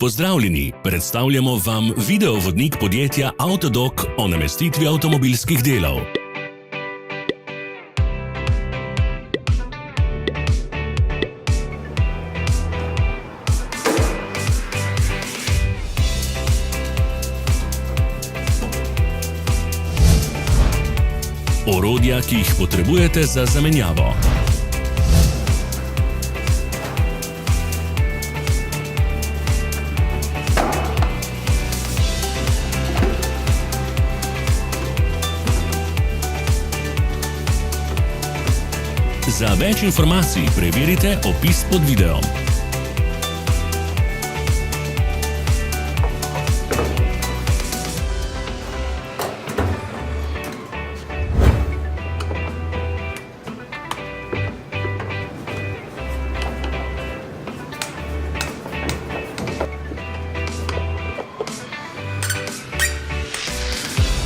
Pozdravljeni, predstavljamo vam videovodnik podjetja Avtodok o namestitvi avtomobilskih delov. Orodja, ki jih potrebujete za zamenjavo. Za več informacij preverite opis pod videom.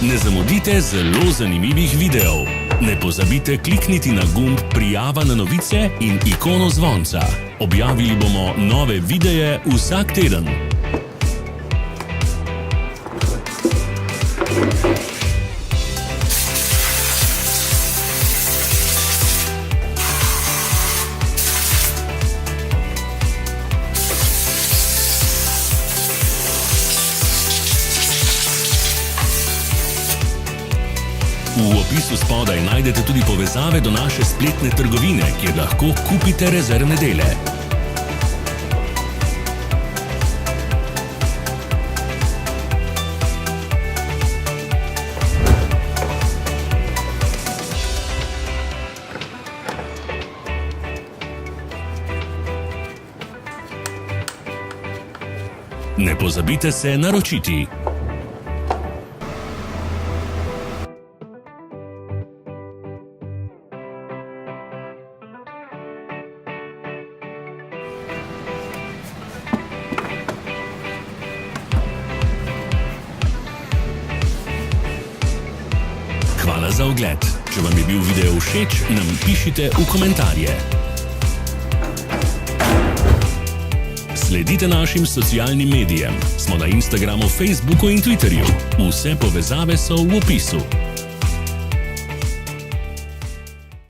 Ne zamudite zelo zanimivih videov. Ne pozabite klikniti na gumb Prijava na novice in ikono zvonca. Objavili bomo nove videe vsak teden. V opisu spodaj najdete tudi povezave do naše spletne trgovine, kjer lahko kupite rezervne dele. Ne pozabite se naročiti. Hvala za ogled. Če vam je bil video všeč, nam pišite v komentarje. Sledite našim socialnim medijem. Smo na Instagramu, Facebooku in Twitterju. Vse povezave so v opisu.